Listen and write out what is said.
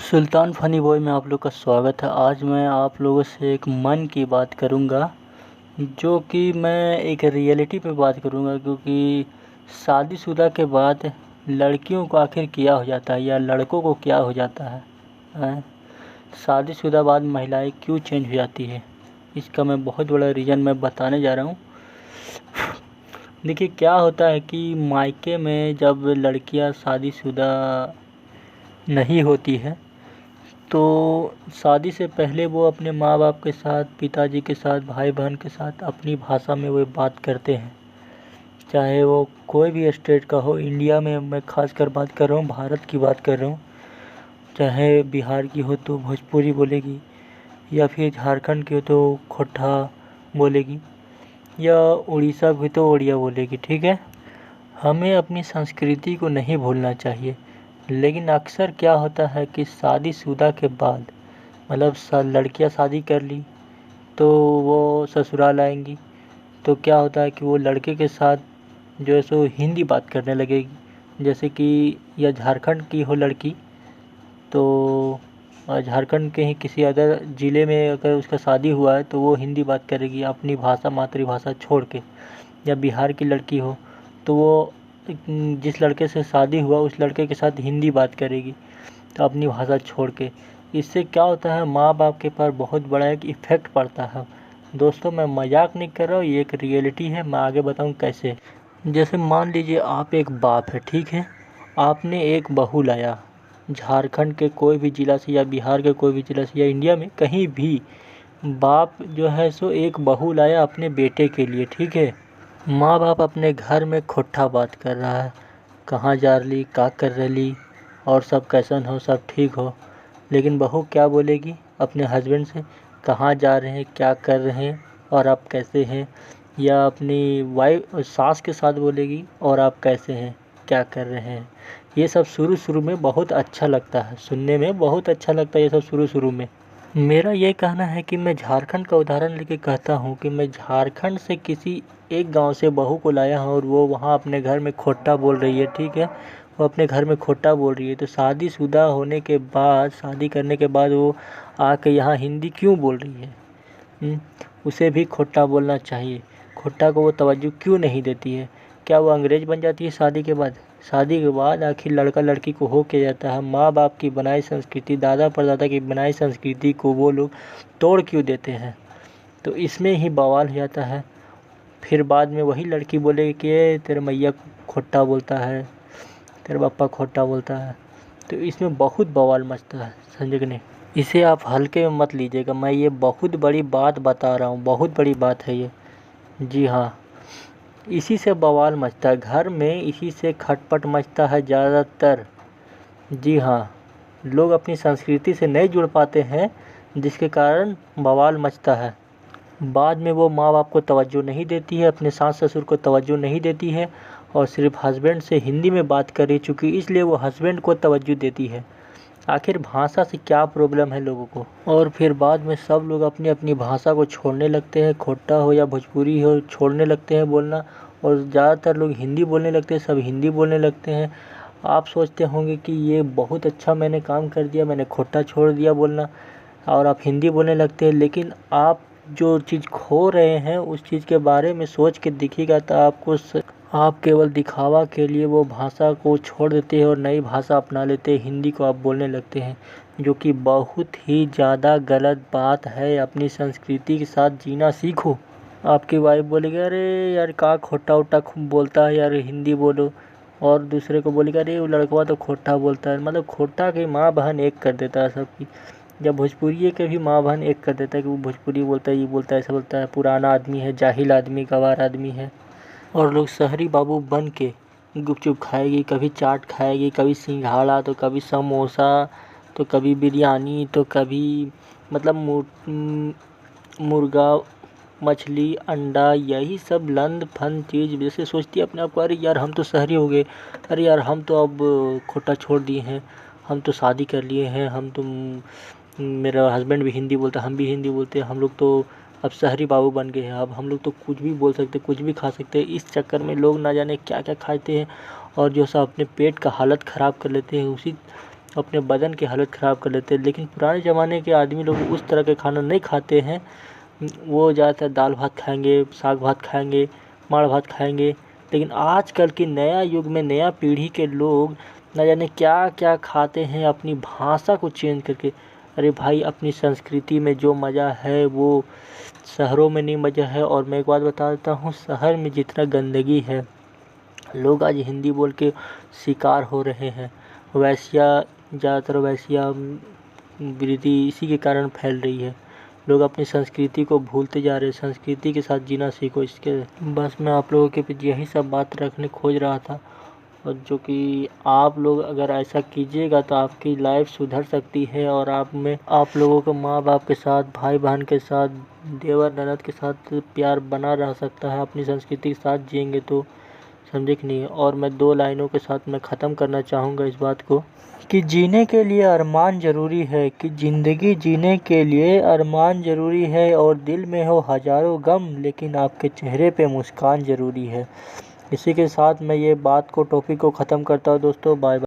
सुल्तान funny boy में आप लोग का स्वागत है। आज मैं आप लोगों से एक मन की बात करूंगा, जो कि मैं एक रियलिटी पे बात करूंगा, क्योंकि शादीशुदा के बाद लड़कियों को आखिर क्या हो जाता है या लड़कों को क्या हो जाता है, हैं? शादीशुदा बाद महिलाएं क्यों चेंज हो जाती है, इसका मैं बहुत बड़ा रीज़न मैं बताने जा रहा हूँ। देखिए, क्या होता है कि मायके में जब लड़कियां शादीशुदा नहीं होती है तो शादी से पहले वो अपने माँ बाप के साथ, पिताजी के साथ, भाई बहन के साथ अपनी भाषा में वो बात करते हैं। चाहे वो कोई भी स्टेट का हो, इंडिया में मैं खासकर बात कर रहा हूँ, भारत की बात कर रहा हूँ। चाहे बिहार की हो तो भोजपुरी बोलेगी, या फिर झारखंड की हो तो खोटा बोलेगी, या उड़ीसा की तो उड़िया बोलेगी। ठीक है, हमें अपनी संस्कृति को नहीं भूलना चाहिए। लेकिन अक्सर क्या होता है कि शादीशुदा के बाद, मतलब लड़कियां शादी कर ली तो वो ससुराल आएंगी, तो क्या होता है कि वो लड़के के साथ जो है सो हिंदी बात करने लगेगी। जैसे कि या झारखंड की हो लड़की तो झारखंड के ही किसी अदर ज़िले में अगर उसका शादी हुआ है तो वो हिंदी बात करेगी अपनी भाषा, मातृभाषा छोड़ के। या बिहार की लड़की हो तो वो जिस लड़के से शादी हुआ उस लड़के के साथ हिंदी बात करेगी, तो अपनी भाषा छोड़ के। इससे क्या होता है, माँ बाप के ऊपर बहुत बड़ा एक इफ़ेक्ट पड़ता है। दोस्तों, मैं मजाक नहीं कर रहा हूँ, ये एक रियलिटी है। मैं आगे बताऊँ कैसे। जैसे मान लीजिए आप एक बाप है, ठीक है, आपने एक बहू लाया झारखंड के कोई भी ज़िला से, या बिहार के कोई भी ज़िला से, या इंडिया में कहीं भी। बाप जो है सो एक बहू लाया अपने बेटे के लिए, ठीक है। माँ बाप अपने घर में खोट्ठा बात कर रहा है, कहाँ जा रही, क्या कर रही, और सब कैसन हो, सब ठीक हो। लेकिन बहू क्या बोलेगी अपने हस्बैंड से, कहाँ जा रहे हैं, क्या कर रहे हैं, और आप कैसे हैं। या अपनी वाइफ सास के साथ बोलेगी, और आप कैसे हैं, क्या कर रहे हैं। ये सब शुरू शुरू में बहुत अच्छा लगता है, सुनने में बहुत अच्छा लगता है ये सब शुरू शुरू में। मेरा ये कहना है कि मैं झारखंड का उदाहरण लेके कहता हूँ कि मैं झारखंड से किसी एक गांव से बहू को लाया हूँ और वो वहाँ अपने घर में खोट्टा बोल रही है, ठीक है। वो अपने घर में खोट्टा बोल रही है, तो शादीशुदा होने के बाद, शादी करने के बाद वो आके यहाँ हिंदी क्यों बोल रही है? उसे भी खोट्टा बोलना चाहिए। खोट्टा को वो तवज्जो क्यों नहीं देती है? क्या वो अंग्रेज बन जाती है शादी के बाद? शादी के बाद आखिर लड़का लड़की को हो के जाता है। माँ बाप की बनाई संस्कृति, दादा परदादा की बनाई संस्कृति को वो लोग तोड़ क्यों देते हैं? तो इसमें ही बवाल हो जाता है। फिर बाद में वही लड़की बोलेगी कि तेरे मैया खोट्टा बोलता है, तेरे पापा खोट्टा बोलता है। तो इसमें बहुत बवाल मचता है, समझे कि नहीं। इसे आप हल्के में मत लीजिएगा, मैं ये बहुत बड़ी बात बता रहा हूँ, बहुत बड़ी बात है ये। जी हाँ, इसी से बवाल मचता है घर में, इसी से खटपट मचता है ज़्यादातर। जी हाँ, लोग अपनी संस्कृति से नहीं जुड़ पाते हैं, जिसके कारण बवाल मचता है। बाद में वो माँ बाप को तवज्जो नहीं देती है, अपने सास ससुर को तवज्जो नहीं देती है, और सिर्फ हस्बैंड से हिंदी में बात कर रही, चूँकि इसलिए वो हस्बैंड को तवज्जो देती है। आखिर भाषा से क्या प्रॉब्लम है लोगों को? और फिर बाद में सब लोग अपनी अपनी भाषा को छोड़ने लगते हैं, खोटा हो या भोजपुरी हो, छोड़ने लगते हैं बोलना, और ज़्यादातर लोग हिंदी बोलने लगते हैं, सब हिंदी बोलने लगते हैं। आप सोचते होंगे कि ये बहुत अच्छा मैंने काम कर दिया, मैंने खोटा छोड़ दिया बोलना, और आप हिंदी बोलने लगते हैं। लेकिन आप जो चीज़ खो रहे हैं उस चीज़ के बारे में सोच के देखिएगा तो आप केवल दिखावा के लिए वो भाषा को छोड़ देते हैं और नई भाषा अपना लेते हैं, हिंदी को आप बोलने लगते हैं, जो कि बहुत ही ज़्यादा गलत बात है। अपनी संस्कृति के साथ जीना सीखो। आपकी वाइफ बोलेगी, अरे यार का खोटा उटा बोलता है यार, हिंदी बोलो। और दूसरे को बोलेगा, अरे वो लड़का तो खोटा बोलता है। मतलब खोटा की माँ बहन एक कर देता है सबकी। जब भोजपुरी के भी माँ बहन एक कर देता है कि वो भोजपुरी बोलता है, ये बोलता है, ऐसा बोलता है, पुराना आदमी है, जाहिल आदमी, गंवार आदमी है। और लोग शहरी बाबू बन के गुपचुप खाएगी, कभी चाट खाएगी, कभी सिंघाड़ा, तो कभी समोसा, तो कभी बिरयानी, तो कभी मतलब मुर्गा, मछली, अंडा, यही सब लंद फंद चीज़। जैसे सोचती है अपने आप को, अरे यार हम तो शहरी हो गए, अरे यार हम तो अब खोटा छोड़ दिए हैं, हम तो शादी कर लिए हैं, हम तो मेरा हस्बैंड भी हिंदी बोलता है, हम भी हिंदी बोलते हैं, हम लोग तो अब शहरी बाबू बन गए हैं, अब हम लोग तो कुछ भी बोल सकते, कुछ भी खा सकते हैं। इस चक्कर में लोग ना जाने क्या क्या खाते हैं, और जो सब अपने पेट का हालत ख़राब कर लेते हैं। उसी अपने बदन की हालत ख़राब कर लेते हैं। लेकिन पुराने ज़माने के आदमी लोग उस तरह के खाना नहीं खाते हैं। वो ज़्यादातर दाल भात खाएंगे, साग भात खाएंगे, माड़ भात खाएंगे। लेकिन आजकल के नया युग में नया पीढ़ी के लोग न जाने क्या क्या खाते हैं अपनी भाषा को चेंज करके। अरे भाई, अपनी संस्कृति में जो मज़ा है वो शहरों में नहीं मज़ा है। और मैं एक बात बता देता हूँ, शहर में जितना गंदगी है, लोग आज हिंदी बोल के शिकार हो रहे हैं। वैश्या, ज़्यादातर वैश्या वृद्धि इसी के कारण फैल रही है। लोग अपनी संस्कृति को भूलते जा रहे हैं। संस्कृति के साथ जीना सीखो। इसके बस मैं आप लोगों के बीच यही सब बात रखने खोज रहा था, और जो कि आप लोग अगर ऐसा कीजिएगा तो आपकी लाइफ सुधर सकती है, और आप लोगों को माँ बाप के साथ, भाई बहन के साथ, देवर ननद के साथ प्यार बना रह सकता है। अपनी संस्कृति के साथ जिएंगे तो, समझे कि नहीं। और मैं 2 लाइनों के साथ मैं ख़त्म करना चाहूँगा इस बात को, कि जीने के लिए अरमान ज़रूरी है, कि ज़िंदगी जीने के लिए अरमान ज़रूरी है, और दिल में हो हज़ारों गम लेकिन आपके चेहरे पे मुस्कान ज़रूरी है। इसी के साथ मैं ये बात को, टॉपिक को ख़त्म करता हूँ दोस्तों। Bye bye.